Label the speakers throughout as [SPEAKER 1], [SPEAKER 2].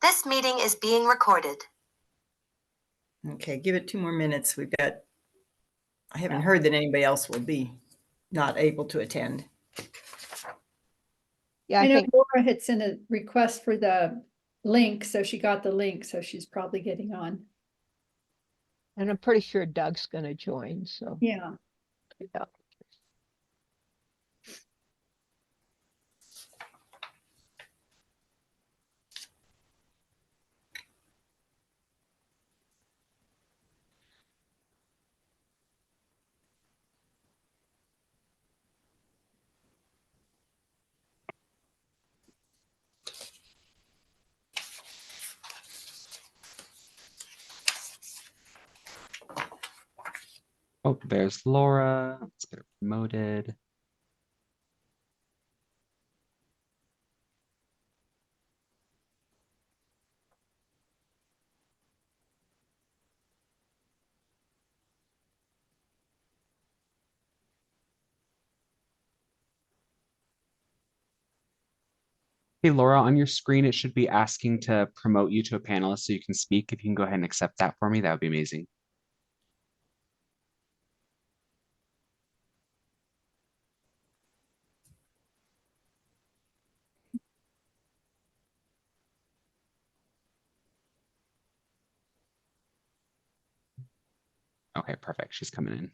[SPEAKER 1] This meeting is being recorded.
[SPEAKER 2] Okay, give it 2 more minutes. I haven't heard that anybody else will be not able to attend.
[SPEAKER 3] Yeah,
[SPEAKER 4] I know
[SPEAKER 3] think
[SPEAKER 4] Laura had sent a request for the link, so she got the link, so she's probably getting on.
[SPEAKER 3] and I'm pretty sure Doug's gonna join, so.
[SPEAKER 4] Yeah.
[SPEAKER 3] Yeah.
[SPEAKER 5] Oh, there's Laura. Let's get her promoted. Hey, Laura, on your screen, it should be asking to promote you to a panelist so you can speak. If you can go ahead and accept that for me, that would be amazing. Okay, perfect. She's coming in.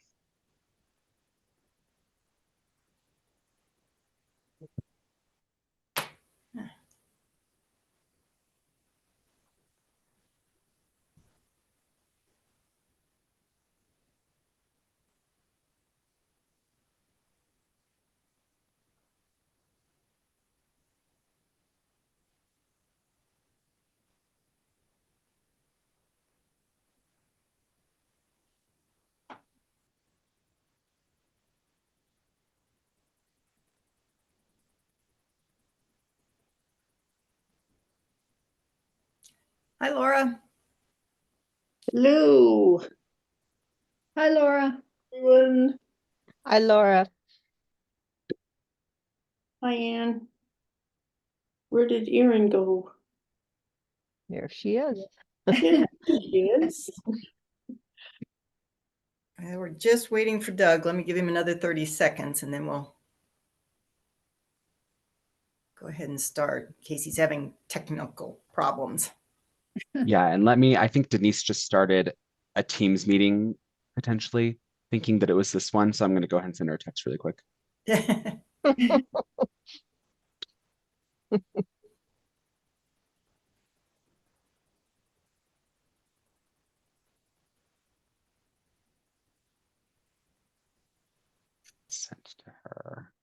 [SPEAKER 2] Hi, Laura.
[SPEAKER 6] Hello,
[SPEAKER 4] Hi, Laura.
[SPEAKER 6] everyone.
[SPEAKER 3] Hi, Laura.
[SPEAKER 6] Hi, Anne. Where did Erin go?
[SPEAKER 3] There she is.
[SPEAKER 6] Yeah, she is.
[SPEAKER 2] We're just waiting for Doug. Let me give him another 30 seconds and then we'll go ahead and start in case he's having technical problems.
[SPEAKER 5] Yeah, and I think Denise just started a Teams meeting potentially, thinking that it was this one. So I'm going to go ahead and send her a text really quick. Sent to her.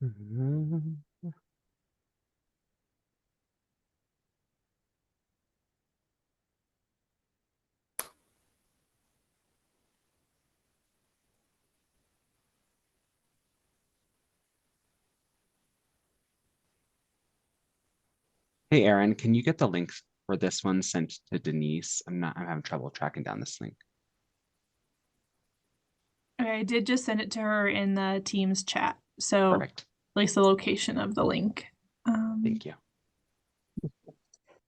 [SPEAKER 5] Mhm. Hey, Aaron, can you get the link for this one sent to Denise? I'm having trouble tracking down this link.
[SPEAKER 7] I did just send it to her in the Teams chat. So
[SPEAKER 5] Perfect.
[SPEAKER 7] at least the location of the link.
[SPEAKER 5] Thank you.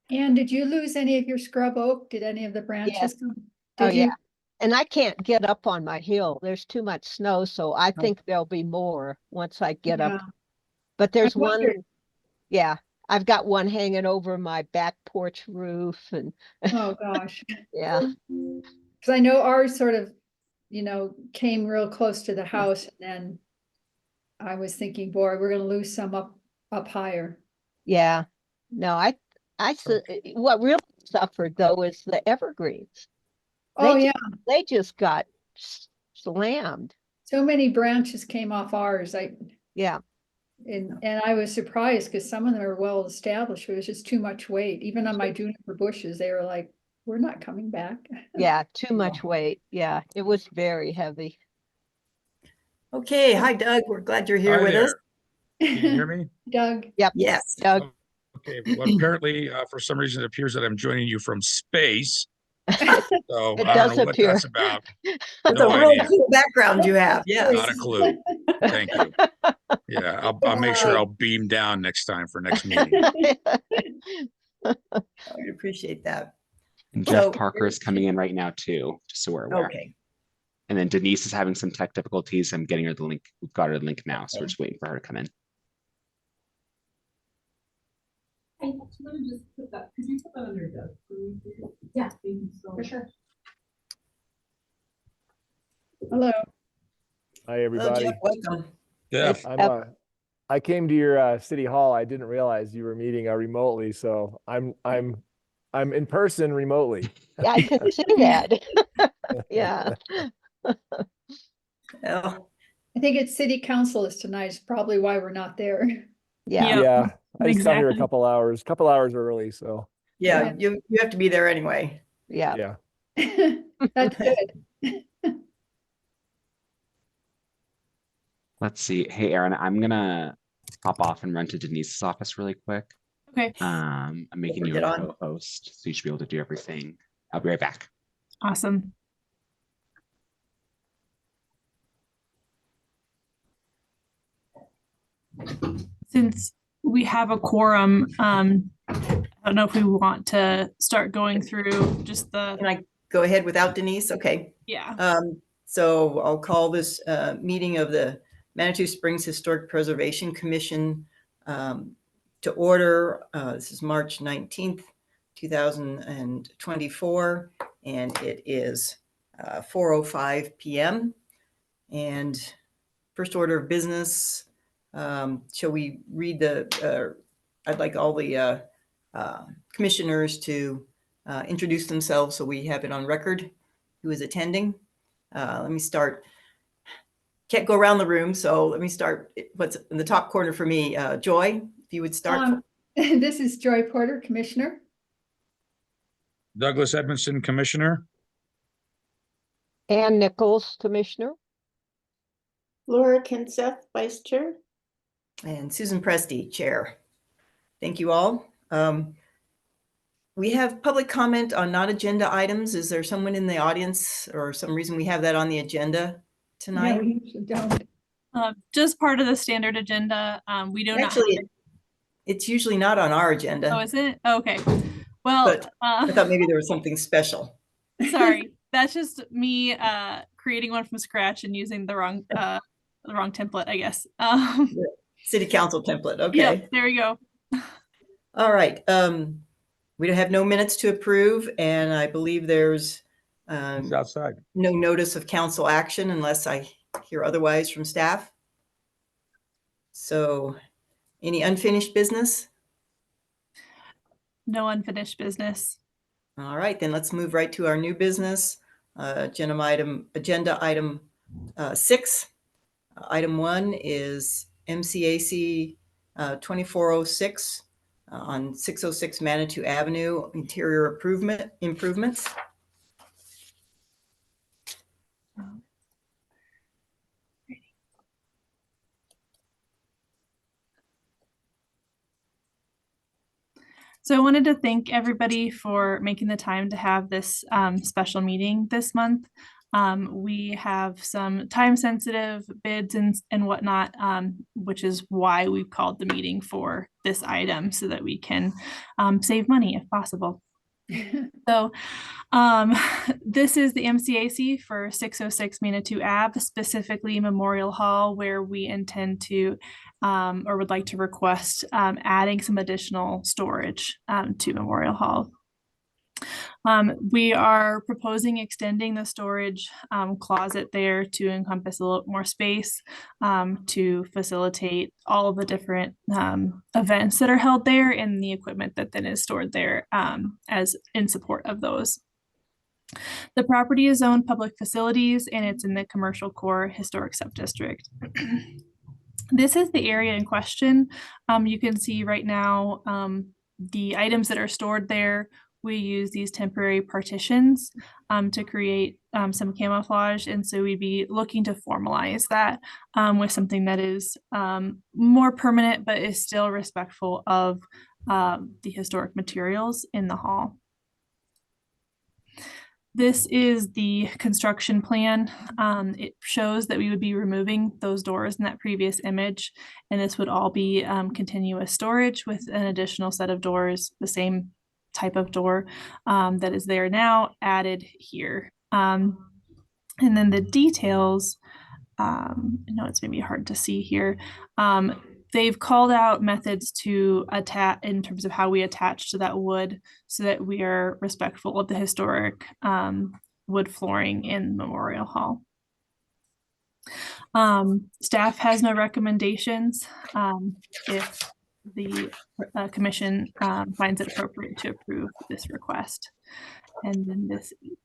[SPEAKER 4] And did you lose any of your scrub oak? Did any of the branches come?
[SPEAKER 3] Oh,
[SPEAKER 4] Did you?
[SPEAKER 3] yeah. And I can't get up on my hill. There's too much snow, so I
[SPEAKER 2] Oh.
[SPEAKER 3] think there'll be more once I get up.
[SPEAKER 4] Yeah.
[SPEAKER 3] But there's
[SPEAKER 4] I
[SPEAKER 3] one,
[SPEAKER 4] wondered.
[SPEAKER 3] yeah, I've got one hanging over my back porch roof and
[SPEAKER 4] Oh, gosh.
[SPEAKER 3] yeah.
[SPEAKER 4] Because I know ours sort of, came real close to the house, and then I was thinking, boy, we're gonna lose some up higher.
[SPEAKER 3] Yeah. No, what really suffered though is the evergreens.
[SPEAKER 4] Oh,
[SPEAKER 3] They
[SPEAKER 4] yeah,
[SPEAKER 3] They just got slammed.
[SPEAKER 4] so many branches came off ours.
[SPEAKER 3] Yeah.
[SPEAKER 4] And I was surprised because some of them are well established. It was just too much weight. Even on my juniper bushes, they were like we're not coming back.
[SPEAKER 3] Yeah, too much weight. Yeah, it was very heavy.
[SPEAKER 2] Okay, hi Doug, we're glad you're here
[SPEAKER 8] Hi
[SPEAKER 2] with us.
[SPEAKER 8] there. Can you hear me?
[SPEAKER 4] Doug,
[SPEAKER 2] Yes.
[SPEAKER 3] Doug,
[SPEAKER 8] Okay, well, apparently, for some reason, it appears that I'm joining you from space. So
[SPEAKER 3] It
[SPEAKER 8] I
[SPEAKER 3] does
[SPEAKER 8] don't know what
[SPEAKER 3] appear.
[SPEAKER 8] that's about.
[SPEAKER 2] That's
[SPEAKER 8] No
[SPEAKER 2] a really
[SPEAKER 8] idea.
[SPEAKER 2] cool background you have, yes.
[SPEAKER 8] Not a clue. Thank you. Yeah, I'll make sure I'll beam down next time for next meeting.
[SPEAKER 2] I would appreciate that.
[SPEAKER 5] And Jeff
[SPEAKER 2] So-
[SPEAKER 5] Parker is coming in right now too, just so we're aware.
[SPEAKER 2] Okay,
[SPEAKER 5] And then Denise is having some tech difficulties. I'm getting her the link. We've got her the link now, so we're just waiting for her to come in.
[SPEAKER 4] hello.
[SPEAKER 9] Hi,
[SPEAKER 2] hello
[SPEAKER 9] everybody.
[SPEAKER 2] Jeff, welcome.
[SPEAKER 8] Yeah,
[SPEAKER 9] I came to your city hall. I didn't realize you were meeting remotely, so I'm in person remotely.
[SPEAKER 3] Yeah, I could see that. Yeah,
[SPEAKER 2] Well,
[SPEAKER 4] I think it's city council is tonight, is probably why we're not there.
[SPEAKER 3] yeah.
[SPEAKER 7] Yep,
[SPEAKER 9] Yeah, I just got here a
[SPEAKER 7] exactly.
[SPEAKER 9] couple hours early, so
[SPEAKER 2] yeah, you have to be there anyway.
[SPEAKER 3] Yeah.
[SPEAKER 9] yeah.
[SPEAKER 4] That's good.
[SPEAKER 5] Let's see. Hey, Aaron, I'm gonna hop off and run to Denise's office really quick.
[SPEAKER 7] Okay,
[SPEAKER 5] I'm making you
[SPEAKER 2] Get
[SPEAKER 5] a
[SPEAKER 2] on.
[SPEAKER 5] co-host, so you should be able to do everything. I'll be right back.
[SPEAKER 7] awesome. Since we have a quorum, I don't know if we want to start going through just
[SPEAKER 2] Can
[SPEAKER 7] the,
[SPEAKER 2] I go ahead without Denise? Okay.
[SPEAKER 7] yeah.
[SPEAKER 2] So I'll call this meeting of the Manitou Springs Historic Preservation Commission to order. This is March 19th, 2024, and it is 4:05 p.m. And first order of business, shall we read I'd like all the commissioners to introduce themselves so we have it on record who is attending. Let me start. Can't go around the room, so let me start. What's in the top corner for me? Joy, if you would start.
[SPEAKER 4] This is Joy Porter, Commissioner.
[SPEAKER 8] Douglas Edmondson, Commissioner.
[SPEAKER 3] Ann Nichols, Commissioner.
[SPEAKER 6] Laura Kenseth, Vice Chair.
[SPEAKER 2] And Susan Presti, Chair. Thank you all. We have public comment on non-agenda items. Is there someone in the audience or some reason we have that on the agenda
[SPEAKER 4] No,
[SPEAKER 2] tonight?
[SPEAKER 4] we usually don't.
[SPEAKER 7] Just part of the standard agenda. We do not.
[SPEAKER 2] Actually, it's usually not on our agenda.
[SPEAKER 7] Oh, is it? Okay. Well,
[SPEAKER 2] But I thought maybe there was something special.
[SPEAKER 7] sorry, that's just me creating one from scratch and using the wrong template, I guess.
[SPEAKER 2] City council template, okay.
[SPEAKER 7] Yep, there we go.
[SPEAKER 2] All right. We don't have no minutes to approve, and I believe there's
[SPEAKER 8] It's outside.
[SPEAKER 2] no notice of council action unless I hear otherwise from staff. So any unfinished business?
[SPEAKER 7] No unfinished business.
[SPEAKER 2] All right, then let's move right to our new business. Agenda item 6. Item 1 is MCAC 2406 on 606 Manitou Avenue, interior improvements.
[SPEAKER 7] So I wanted to thank everybody for making the time to have this special meeting this month. We have some time sensitive bids and whatnot, which is why we've called the meeting for this item so that we can save money if possible. So this is the MCAC for 606 Manitou Ave, specifically Memorial Hall, where we intend to or would like to request adding some additional storage to Memorial Hall. We are proposing extending the storage closet there to encompass a little more space to facilitate all of the different events that are held there and the equipment that then is stored there as in support of those. The property is zoned public facilities and it's in the commercial core historic subdistrict. This is the area in question. You can see right now the items that are stored there we use these temporary partitions to create some camouflage. And so we'd be looking to formalize that with something that is more permanent, but is still respectful of the historic materials in the hall. This is the construction plan. It shows that we would be removing those doors in that previous image, and this would all be continuous storage with an additional set of doors, the same type of door that is there now added here. And then the details, I know it's maybe hard to see here. They've called out methods to attach in terms of how we attach to that wood so that we are respectful of the historic wood flooring in Memorial Hall. Staff has no recommendations if the commission finds it appropriate to approve this request. And then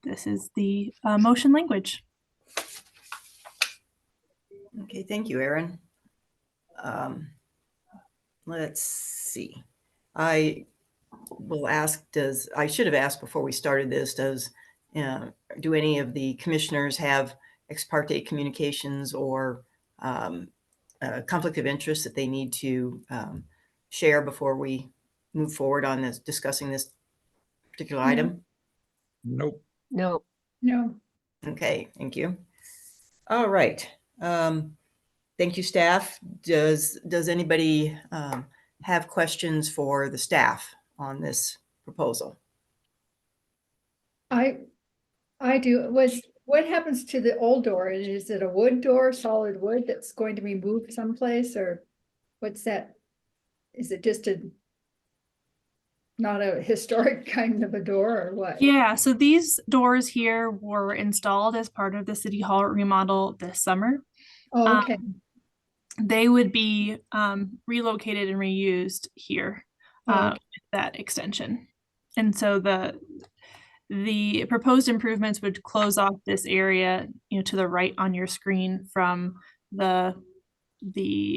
[SPEAKER 7] this is the motion language.
[SPEAKER 2] Okay, thank you, Erin. Let's see. I will ask, I should have asked before we started this, do any of the commissioners have ex parte communications or conflict of interest that they need to share before we move forward on this, discussing this particular item?
[SPEAKER 8] Nope.
[SPEAKER 3] No.
[SPEAKER 4] No.
[SPEAKER 2] Okay, thank you. All right. Thank you, staff. Does anybody have questions for the staff on this proposal?
[SPEAKER 4] I do. What happens to the old door? Is it a wood door, solid wood that's going to be moved someplace, or what's that? Is it just not a historic kind of a door, or what?
[SPEAKER 7] Yeah, so these doors here were installed as part of the City Hall remodel this summer.
[SPEAKER 4] Oh, okay.
[SPEAKER 7] They would be relocated and reused here with that extension. And so the proposed improvements would close off this area, to the right on your screen from the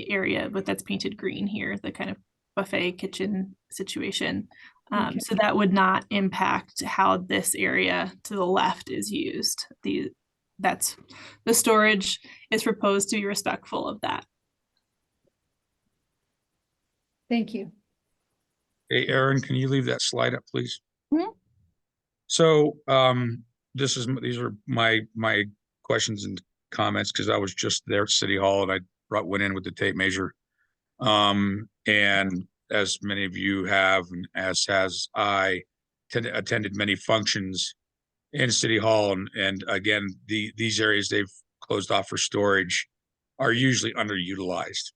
[SPEAKER 7] area that's painted green here, the kind of buffet kitchen situation. So that would not impact how this area to the left is used. The storage is proposed to be respectful of that.
[SPEAKER 4] Thank you.
[SPEAKER 8] Hey, Erin, can you leave that slide up, please?
[SPEAKER 7] Mhm.
[SPEAKER 8] So, these are my questions and comments, because I was just there at City Hall and I went in with the tape measure. And as many of you have, and as has I, attended many functions in City Hall, and again, these areas they've closed off for storage are usually underutilized.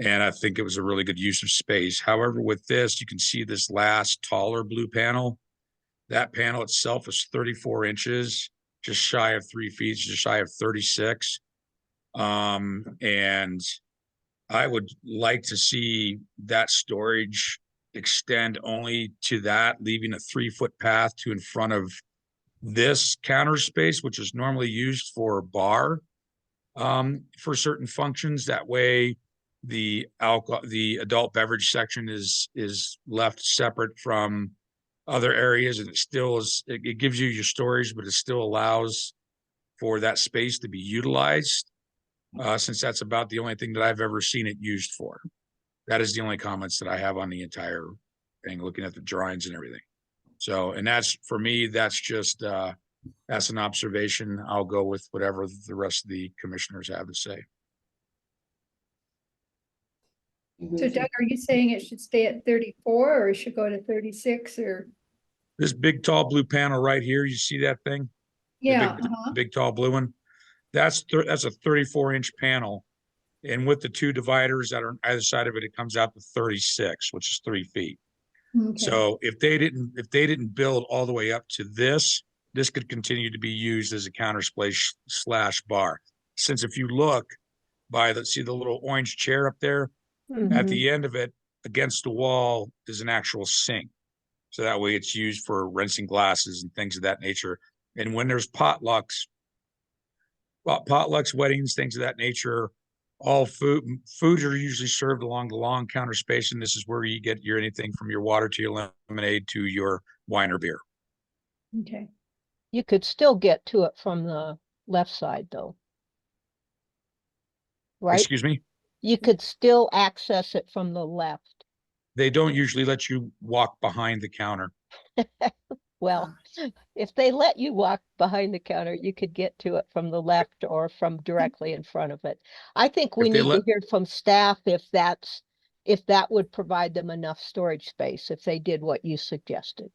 [SPEAKER 8] And I think it was a really good use of space. However, with this, you can see this last taller blue panel. That panel itself is 34 inches, just shy of 3 feet, just shy of 36. And I would like to see that storage extend only to that, leaving a 3-foot path to in front of this counter space, which is normally used for a bar for certain functions. That way, the adult beverage section is left separate from other areas, and it still is, it gives you your storage, but it still allows for that space to be utilized, since that's about the only thing that I've ever seen it used for. That is the only comments that I have on the entire thing, looking at the drawings and everything. So, and that's, for me, that's just that's an observation. I'll go with whatever the rest of the commissioners have to say.
[SPEAKER 4] So Doug, are you saying it should stay at 34 or it should go to 36 or?
[SPEAKER 8] This big tall blue panel right here, you see that thing?
[SPEAKER 4] Yeah.
[SPEAKER 8] The big tall blue one. That's a 34-inch panel. And with the two dividers that are on either side of it, it comes out to 36, which is 3 feet.
[SPEAKER 4] Okay.
[SPEAKER 8] So if they didn't build all the way up to this could continue to be used as a counter space / bar. Since if you look see the little orange chair up there, at the end of it, against the wall, is an actual sink. So that way it's used for rinsing glasses and things of that nature. And when there's potlucks, weddings, things of that nature, all foods are usually served along the long counter space, and this is where you get your anything from your water to your lemonade to your wine or beer.
[SPEAKER 4] Okay.
[SPEAKER 3] You could still get to it from the left side though. Right?
[SPEAKER 8] Excuse me?
[SPEAKER 3] You could still access it from the left.
[SPEAKER 8] They don't usually let you walk behind the counter.
[SPEAKER 3] Well, if they let you walk behind the counter, you could get to it from the left or from directly in front of it. I think we
[SPEAKER 8] If they
[SPEAKER 3] need to
[SPEAKER 8] let-
[SPEAKER 3] hear from staff if that would provide them enough storage space, if they did what you suggested.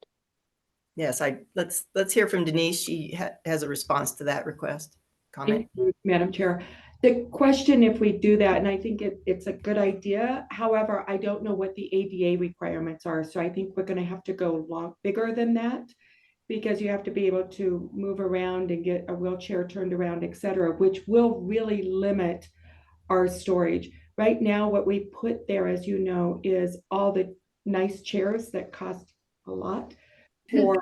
[SPEAKER 2] Yes, let's hear from Denise. She has a response to that request, comment.
[SPEAKER 6] Thank you, Madam Chair. The question, if we do that, and I think it's a good idea. However, I don't know what the ADA requirements are. So I think we're going to have to go a lot bigger than that, because you have to be able to move around and get a wheelchair turned around, et cetera, which will really limit our storage. Right now, what we put there, as you know, is all the nice chairs that cost a lot for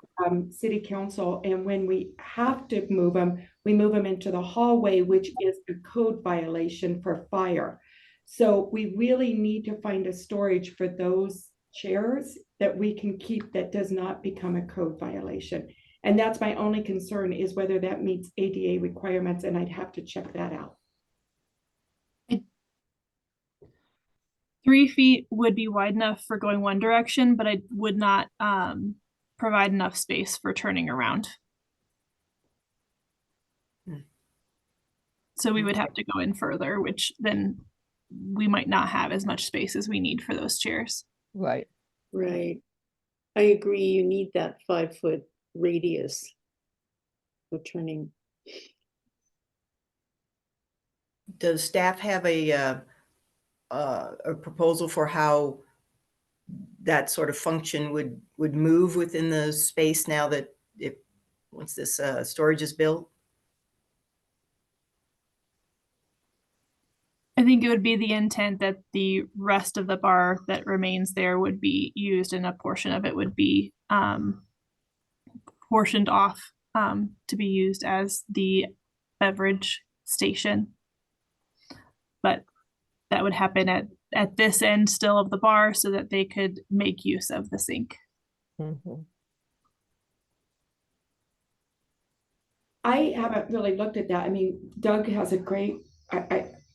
[SPEAKER 6] city council. And when we have to move them, we move them into the hallway, which is a code violation for fire. So we really need to find a storage for those chairs that we can keep that does not become a code violation. And that's my only concern, is whether that meets ADA requirements, and I'd have to check that out.
[SPEAKER 7] 3 feet would be wide enough for going one direction, but it would not provide enough space for turning around. So we would have to go in further, which then we might not have as much space as we need for those chairs.
[SPEAKER 3] Right.
[SPEAKER 10] Right. I agree. You need that 5-foot radius for turning.
[SPEAKER 2] Does staff have a proposal for how that sort of function would move within the space now that once this storage is built?
[SPEAKER 7] I think it would be the intent that the rest of the bar that remains there would be used, and a portion of it would be portioned off to be used as the beverage station. But that would happen at this end still of the bar so that they could make use of the sink.
[SPEAKER 3] Mhm.
[SPEAKER 6] I haven't really looked at that. I mean, Doug has a great,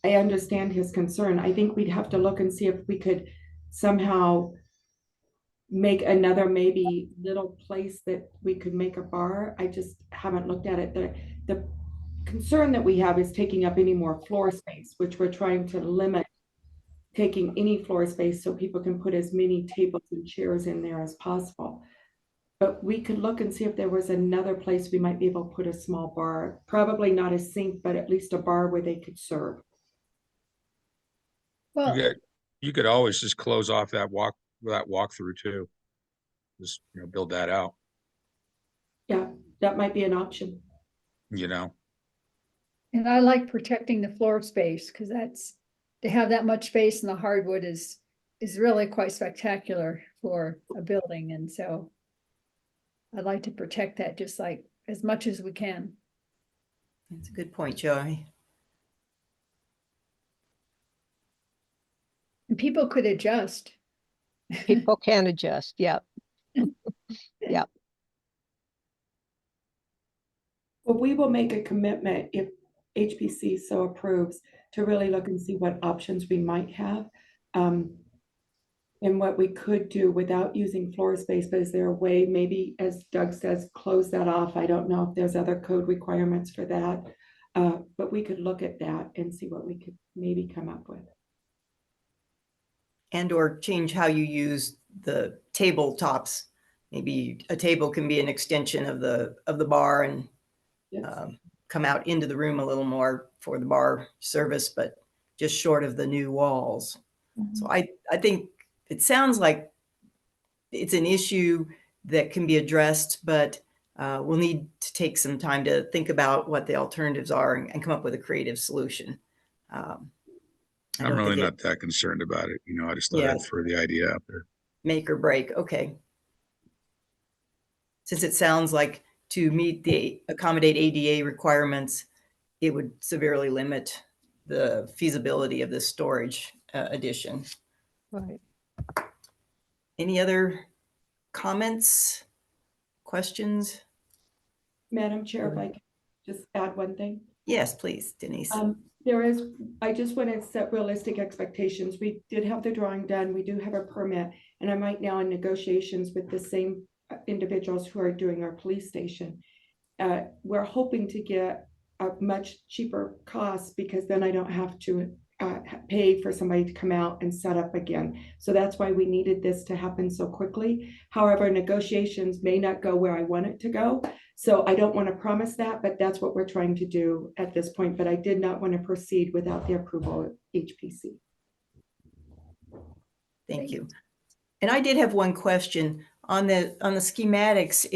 [SPEAKER 6] I understand his concern. I think we'd have to look and see if we could somehow make another maybe little place that we could make a bar. I just haven't looked at it. The concern that we have is taking up any more floor space, which we're trying to limit taking any floor space so people can put as many tables and chairs in there as possible. But we could look and see if there was another place we might be able to put a small bar, probably not a sink, but at least a bar where they could serve.
[SPEAKER 4] Well,
[SPEAKER 8] You could always just close off that walkthrough too. Just, build that out,
[SPEAKER 6] Yeah, that might be an option.
[SPEAKER 4] and I like protecting the floor space, because to have that much space in the hardwood is really quite spectacular for a building. And so I'd like to protect that just like as much as we can.
[SPEAKER 2] That's a good point, Joey.
[SPEAKER 4] And people could adjust.
[SPEAKER 3] People can adjust. Yep. Yep.
[SPEAKER 6] Well, we will make a commitment, if HPC so approves, to really look and see what options we might have. And what we could do without using floor space, but is there a way, maybe, as Doug says, close that off? I don't know if there's other code requirements for that. But we could look at that and see what we could maybe come up with.
[SPEAKER 2] And or change how you use the tabletops. Maybe a table can be an extension of the bar and
[SPEAKER 6] Yes.
[SPEAKER 2] come out into the room a little more for the bar service, but just short of the new walls. So I think it sounds like it's an issue that can be addressed, but we'll need to take some time to think about what the alternatives are and come up with a creative solution.
[SPEAKER 8] I'm really not that concerned about it. I just thought I'd throw the idea out there.
[SPEAKER 2] Make or break. Okay. Since it sounds like to accommodate ADA requirements, it would severely limit the feasibility of this storage addition.
[SPEAKER 3] Right.
[SPEAKER 2] Any other comments, questions?
[SPEAKER 6] Madam Chair, if I could just add one thing.
[SPEAKER 2] Yes, please, Denise.
[SPEAKER 6] I just want to set realistic expectations. We did have the drawing done. We do have a permit, and I'm right now in negotiations with the same individuals who are doing our police station. We're hoping to get a much cheaper cost because then I don't have to pay for somebody to come out and set up again. So that's why we needed this to happen so quickly. However, negotiations may not go where I want it to go. So I don't want to promise that, but that's what we're trying to do at this point. But I did not want to proceed without the approval of HPC.
[SPEAKER 2] Thank you. And I did have one question on the schematics.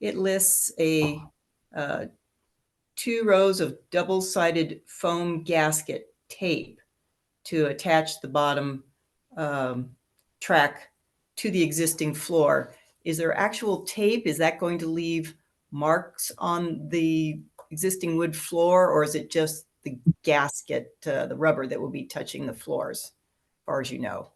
[SPEAKER 2] It lists a 2 rows of double-sided foam gasket tape to attach the bottom track to the existing floor. Is there actual tape? Is that going to leave marks on the existing wood floor, or is it just the gasket, the rubber that will be touching the floors, as far as you know?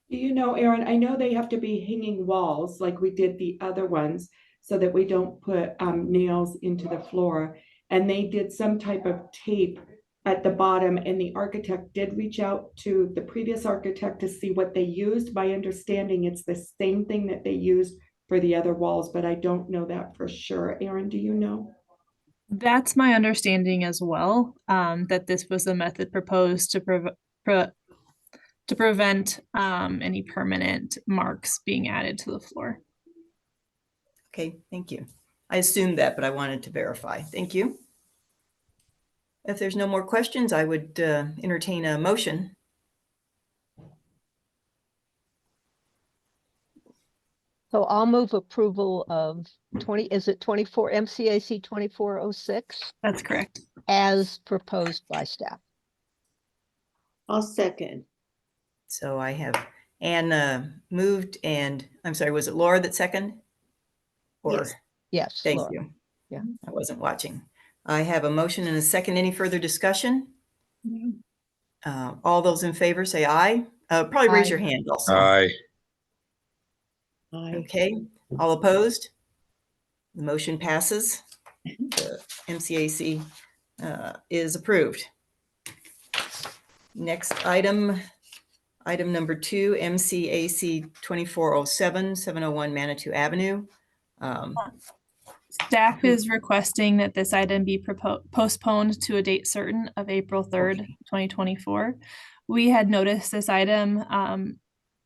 [SPEAKER 6] Do you know, Erin, I know they have to be hanging walls like we did the other ones so that we don't put nails into the floor. And they did some type of tape at the bottom, and the architect did reach out to the previous architect to see what they used. My understanding, it's the same thing that they used for the other walls, but I don't know that for sure. Erin, do you know?
[SPEAKER 7] That's my understanding as well, that this was a method proposed to prevent any permanent marks being added to the floor.
[SPEAKER 2] Okay, thank you. I assumed that, but I wanted to verify. Thank you. If there's no more questions, I would entertain a motion.
[SPEAKER 3] So I'll move approval of 24 MCAC 2406
[SPEAKER 7] That's correct.
[SPEAKER 3] as proposed by staff.
[SPEAKER 10] I'll second.
[SPEAKER 2] So I have Anne moved, and I'm sorry, was it Laura that seconded? Or
[SPEAKER 10] Yes.
[SPEAKER 3] Yes.
[SPEAKER 2] thank
[SPEAKER 3] Laura.
[SPEAKER 2] you.
[SPEAKER 3] Yeah.
[SPEAKER 2] I wasn't watching. I have a motion and a second. Any further discussion? All those in favor say aye. Probably raise
[SPEAKER 3] Aye.
[SPEAKER 2] your hand also.
[SPEAKER 8] Aye.
[SPEAKER 10] Aye.
[SPEAKER 2] Okay, all opposed? The motion passes. The MCAC is approved. Next item number 2, MCAC 2407, 701 Manitou Avenue.
[SPEAKER 7] Staff is requesting that this item be postponed to a date certain of April 3rd, 2024. We had noticed this item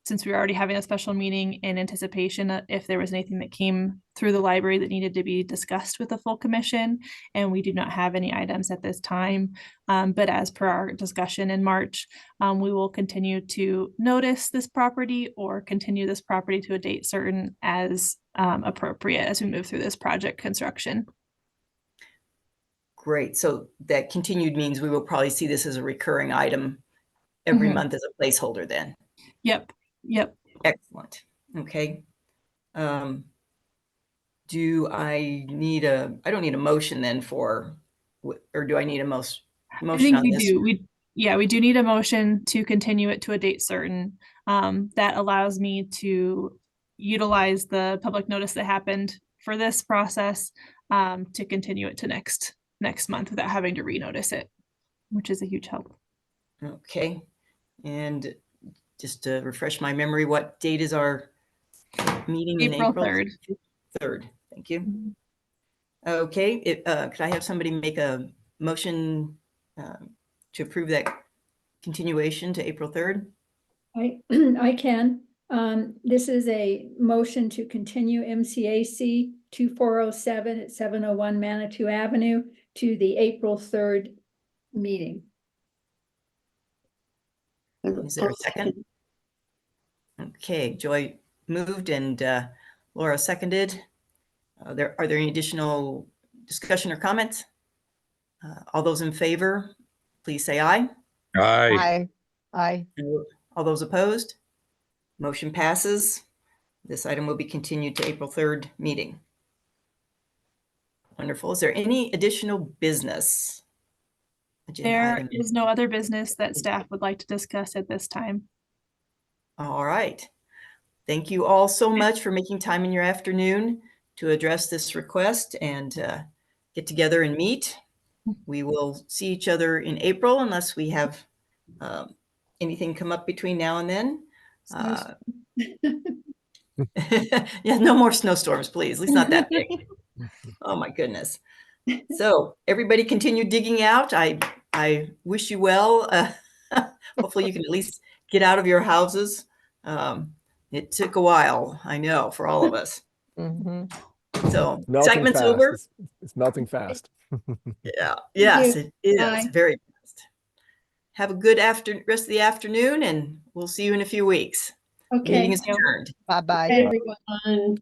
[SPEAKER 7] since we were already having a special meeting in anticipation that if there was anything that came through the library that needed to be discussed with the full commission, and we do not have any items at this time. But as per our discussion in March, we will continue to notice this property or continue this property to a date certain as appropriate as we move through this project construction.
[SPEAKER 2] Great. So that continued means we will probably see this as a recurring item every
[SPEAKER 3] Mhm.
[SPEAKER 2] month as a placeholder then.
[SPEAKER 7] Yep.
[SPEAKER 2] Excellent. Okay. Do I need I don't need a motion then for, or do I need a motion
[SPEAKER 7] I think
[SPEAKER 2] on
[SPEAKER 7] we
[SPEAKER 2] this?
[SPEAKER 7] do. We do need a motion to continue it to a date certain. That allows me to utilize the public notice that happened for this process to continue it to next month without having to renotice it, which is a huge help.
[SPEAKER 2] Okay. And just to refresh my memory, what date is our meeting in
[SPEAKER 7] April
[SPEAKER 2] April?
[SPEAKER 7] 3rd.
[SPEAKER 2] 3rd. Thank you. Okay. Could I have somebody make a motion to approve that continuation to April 3rd?
[SPEAKER 4] I can. This is a motion to continue MCAC 2407 at 701 Manitou Avenue to the April 3rd meeting.
[SPEAKER 2] Is there a second? Okay, Joy moved and Laura seconded. Are there any additional discussion or comments? All those in favor, please say aye.
[SPEAKER 8] Aye.
[SPEAKER 3] Aye.
[SPEAKER 2] All those opposed? Motion passes. This item will be continued to April 3rd meeting. Wonderful. Is there any additional business? agenda
[SPEAKER 7] There
[SPEAKER 2] item?
[SPEAKER 7] is no other business that staff would like to discuss at this time.
[SPEAKER 2] All right. Thank you all so much for making time in your afternoon to address this request and get together and meet. We will see each other in April unless we have anything come up between now and then. Yeah, no more snowstorms, please. At least not that big. Oh my goodness. So everybody continue digging out. I wish you well. Hopefully you can at least get out of your houses. It took a while, I know, for all of us.
[SPEAKER 3] Mhm.
[SPEAKER 2] So
[SPEAKER 9] Melting
[SPEAKER 2] excitement's
[SPEAKER 9] fast.
[SPEAKER 2] over.
[SPEAKER 9] It's melting fast.
[SPEAKER 2] Yeah, yes,
[SPEAKER 4] you.
[SPEAKER 2] it is
[SPEAKER 4] Bye.
[SPEAKER 2] very fast. Have a good rest of the afternoon, and we'll see you in a few weeks.
[SPEAKER 4] Okay,
[SPEAKER 2] Meeting is adjourned.
[SPEAKER 3] Bye-bye.
[SPEAKER 4] everyone.
[SPEAKER 10] And